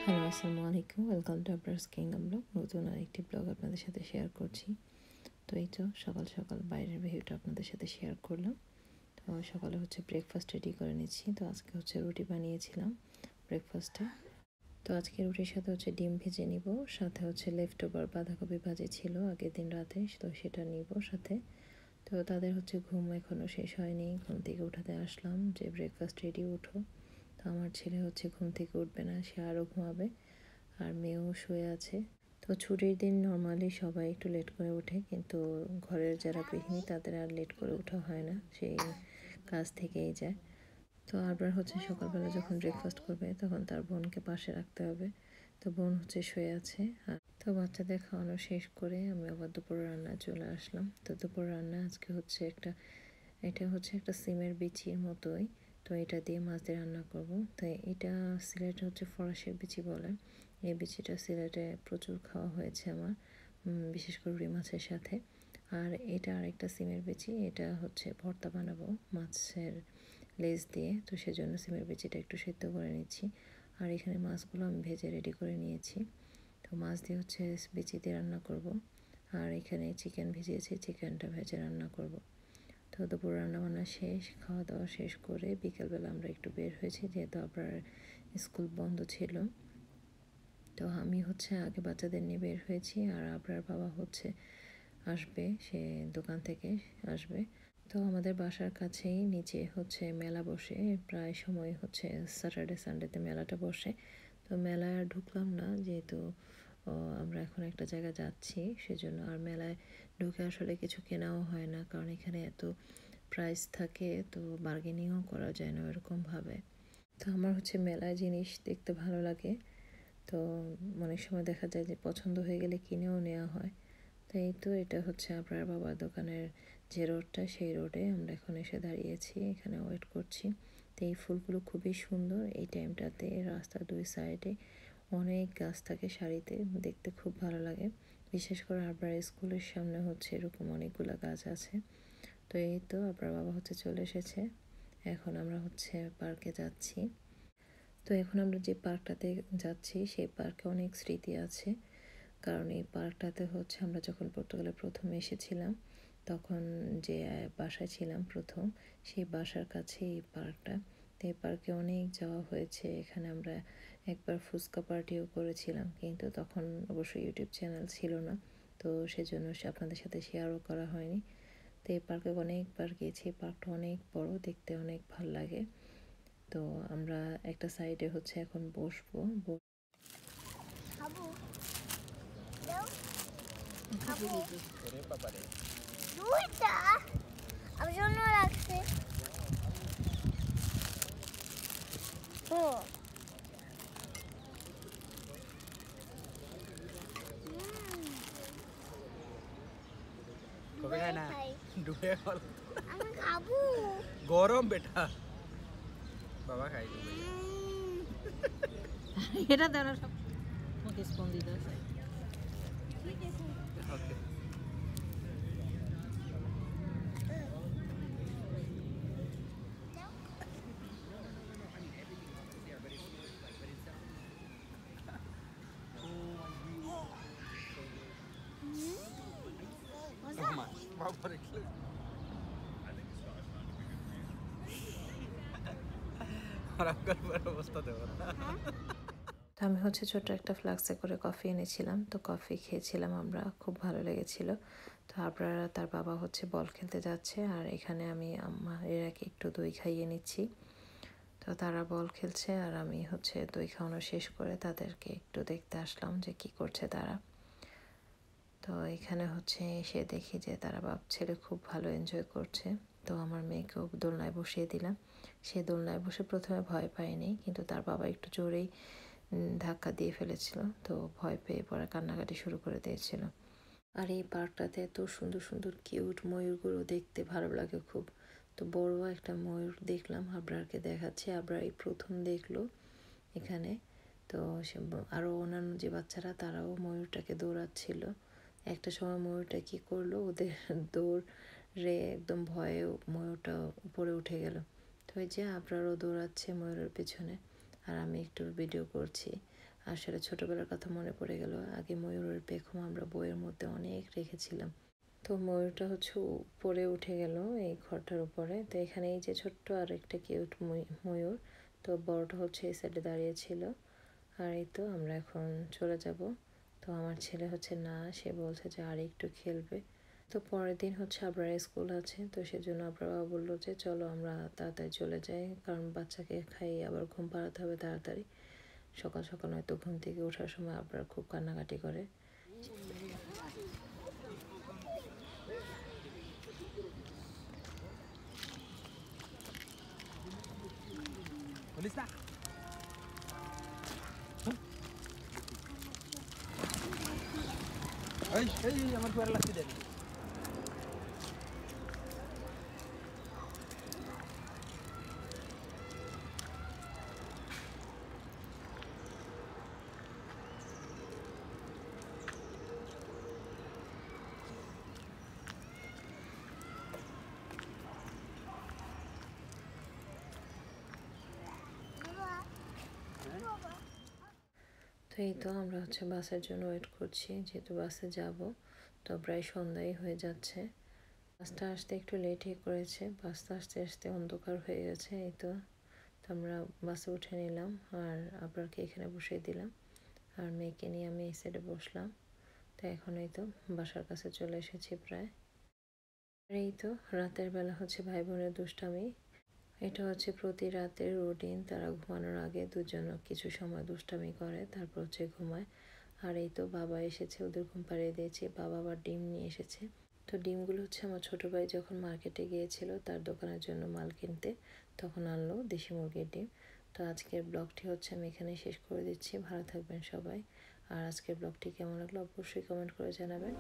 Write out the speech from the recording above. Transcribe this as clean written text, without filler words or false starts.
Hello, আসসালামু আলাইকুম। Welcome to Abrar's kingdom vlog. নতুন আরেকটি ব্লগ আপনাদের সাথে শেয়ার করছি। তো এই তো সকাল সকাল বাইরের ভিউটা আপনাদের সাথে শেয়ার করলাম। তো সকালে ব্রেকফাস্ট রেডি করে নিচ্ছি। তো আজকে রুটি বানিয়েছিলাম ব্রেকফাস্টে। তো আজকে রুটির সাথে ডিম ভেজে নিব, সাথে লেফট ওভার বাঁধাকপি ভাজি ছিল আগের দিন রাতে, তো সেটা নিব সাথে। তো তাদের ঘুম এখনও শেষ হয়নি, ঘুম থেকে উঠাতে আসলাম যে ব্রেকফাস্ট রেডি, উঠো। তো আমার ছেলে ঘুম থেকে উঠবে না, সে আরও ঘুমাবে, আর মেয়েও শুয়ে আছে। তো ছুটির দিন নর্মালি সবাই একটু লেট করে ওঠে, কিন্তু ঘরের যারা গৃহিণী তাদের আর লেট করে ওঠা হয় না, সেই কাজ থেকেই যায়। তো আবার সকালবেলা যখন ব্রেকফাস্ট করবে তখন তার বোনকে পাশে রাখতে হবে। তো বোন শুয়ে আছে। তো বাচ্চাদের খাওয়ানো শেষ করে আমি আবার দুপুর রান্না চলে আসলাম। তো দুপুর রান্না আজকে এটা একটা সিমের বিচির মতোই। তো এটা দিয়ে মাছ দিয়ে রান্না করব। তো এটা সিলেটে ফরাসের বিচি বলে। এই বিচিটা সিলেটে প্রচুর খাওয়া হয়েছে আমার, বিশেষ করে রুই মাছের সাথে। আর এটা আরেকটা সিমের বিচি, এটা ভর্তা বানাবো মাছের লেজ দিয়ে। তো সেজন্য সিমের বিচিটা একটু সেদ্ধ করে নিচ্ছি। আর এখানে মাছগুলো আমি ভেজে রেডি করে নিয়েছি। তো মাছ দিয়ে বিচি দিয়ে রান্না করব। আর এখানে চিকেন ভিজিয়েছি, চিকেনটা ভেজে রান্না করব। তো দুপুর রান্নাবান্না শেষ, খাওয়া দাওয়া শেষ করে বিকেলবেলা আমরা একটু বের হয়েছি, যেহেতু আপনার স্কুল বন্ধ ছিল। তো আমি আগে বাচ্চাদের নিয়ে বের হয়েছি, আর আপনার বাবা আসবে, সে দোকান থেকে আসবে। তো আমাদের বাসার কাছেই নিচে মেলা বসে, প্রায় সময় স্যাটারডে সানডেতে মেলাটা বসে। তো মেলায় আর ঢুকলাম না, যেহেতু আমরা এখন একটা জায়গা যাচ্ছি, সেজন্য। আর মেলায় ঢুকে আসলে কিছু কেনাও হয় না, কারণ এখানে এত প্রাইস থাকে, তো বার্গেনিংও করা যায় না এরকমভাবে। তো আমার মেলায় জিনিস দেখতে ভালো লাগে, তো অনেক সময় দেখা যায় যে পছন্দ হয়ে গেলে কিনেও নেওয়া হয়। তো এই তো এটা আপনার বাবার দোকানের যে রোডটা, সেই রোডে আমরা এখন এসে দাঁড়িয়েছি, এখানে ওয়েট করছি। তো এই ফুলগুলো খুবই সুন্দর। এই টাইমটাতে রাস্তার দুই সাইডে অনেক গাছ থাকে সারিতে, দেখতে খুব ভালো লাগে। বিশেষ করে আপনার স্কুলের সামনে এরকম অনেকগুলো গাছ আছে। তো এই তো আপনার বাবা চলে এসেছে। এখন আমরা পার্কে যাচ্ছি। তো এখন আমরা যে পার্কটাতে যাচ্ছি, সেই পার্কে অনেক স্মৃতি আছে, কারণ এই পার্কটাতে আমরা যখন পর্তুগালে প্রথম এসেছিলাম, তখন যে বাসায় ছিলাম প্রথম, সেই বাসার কাছে এই পার্কটা। তো এই পার্কে অনেক যাওয়া হয়েছে। এখানে আমরা একবার ফুচকা পার্টিও করেছিলাম, কিন্তু তখন অবশ্য ইউটিউব চ্যানেল ছিল না, তো সেজন্য আপনাদের সাথে শেয়ারও করা হয়নি। তো এই পার্কে অনেকবার গিয়েছি। পার্কটা অনেক বড়, দেখতে অনেক ভাল লাগে। তো আমরা একটা সাইডে এখন বসবো। কবে খায় না ডুবে গেল আমি খাবো গরম বেটা বাবা খাই এটা দেওয়ার সব মুখে স্পন দিতে আছে। ওকে বাবা রেখে খারাপ করার অবস্থা দেবো না। তো আমি ছোট একটা ফ্লাক্সে করে কফি এনেছিলাম, তো কফি খেয়েছিলাম আমরা, খুব ভালো লেগেছিল। তো আপনারা তার বাবা বল খেলতে যাচ্ছে, আর এখানে আমি এরাকে একটু দই খাইয়ে নিচ্ছি। তো তারা বল খেলছে, আর আমি দই খাওয়ানো শেষ করে তাদেরকে একটু দেখতে আসলাম যে কি করছে তারা। তো এখানে এসে দেখি যে তারা বাপ ছেলে খুব ভালো এনজয় করছে। তো আমার মেয়েকেও দোলনায় বসিয়ে দিলাম। সে দোলনায় বসে প্রথমে ভয় পায়নি, কিন্তু তার বাবা একটু জোরেই ধাক্কা দিয়ে ফেলেছিল, তো ভয় পেয়ে পরে কান্নাকাটি শুরু করে দিয়েছিল। আর এই পার্কটাতে এত সুন্দর সুন্দর কিউট ময়ূরগুলো দেখতে ভালো লাগে খুব। তো বড় একটা ময়ূর দেখলাম, আবরারকে দেখাচ্ছে, আবরার এই প্রথম দেখলো এখানে। তো আরও অন্যান্য যে বাচ্চারা, তারাও ময়ূরটাকে দৌড়াচ্ছিল। একটা সময় ময়ূরটা কি করলো, ওদের দৌড়ে একদম ভয়ে ময়ূরটা উপরে উঠে গেল। তো এই যে আবরারও দৌড়াচ্ছে ময়ূরের পেছনে, আর আমি একটু ভিডিও করছি। আসলে ছোটোবেলার কথা মনে পড়ে গেল। আগে ময়ূরের পেখম আমরা বইয়ের মধ্যে অনেক রেখেছিলাম। তো ময়ূরটা হচ্ছে উপরে উঠে গেল এই ঘরটার উপরে। তো এখানে এই যে ছোট্ট আর একটা কিউট ময়ূর, তো বড়টা হচ্ছে এই সাইডে দাঁড়িয়েছিল। আর এই তো আমরা এখন চলে যাব। তো আমার ছেলে হচ্ছে না, সে বলছে যে আর একটু খেলবে। তো পরের দিন হচ্ছে আবার স্কুল আছে, তো সেজন্য আবার বাবা বললো যে চলো আমরা তাড়াতাড়ি চলে যাই, কারণ বাচ্চাকে খাইয়ে আবার ঘুম পাড়াতে হবে তাড়াতাড়ি। সকাল সকাল হয়তো ঘুম থেকে ওঠার সময় আবার খুব কান্নাকাটি করে। বলিস না এই এই আমার পেয়ারা লাগছে দেখ। তো এই তো আমরা হচ্ছে বাসের জন্য ওয়েট করছি, যেহেতু বাসে যাব। তো প্রায় সন্ধ্যাই হয়ে যাচ্ছে। বাসটা আসতে একটু লেটই করেছে, বাসটা আসতে আসতে অন্ধকার হয়ে গেছে। এই তো আমরা বাসে উঠে নিলাম আর আপনাকে এখানে বসিয়ে দিলাম, আর মেয়েকে নিয়ে আমি এই সাইডে বসলাম। তো এখন এই তো বাসার কাছে চলে এসেছি প্রায়। আর এই তো রাতের বেলা হচ্ছে ভাই বোনের দুষ্টামি। এটা হচ্ছে প্রতি রাতের রুটিন। তারা ঘুমানোর আগে দুজন কিছু সময় দুষ্টামি করে, তারপর হচ্ছে ঘুমায়। আর এই তো বাবা এসেছে, ওদের ঘুম পাড়িয়ে দিয়েছি। বাবা আবার ডিম নিয়ে এসেছে। তো ডিমগুলো হচ্ছে আমার ছোটো ভাই যখন মার্কেটে গিয়েছিল তার দোকানের জন্য মাল কিনতে, তখন আনলো দেশি মুরগির ডিম। তো আজকের ব্লগটি হচ্ছে আমি এখানেই শেষ করে দিচ্ছি। ভালো থাকবেন সবাই। আর আজকের ব্লগটি কেমন লাগলো অবশ্যই কমেন্ট করে জানাবেন।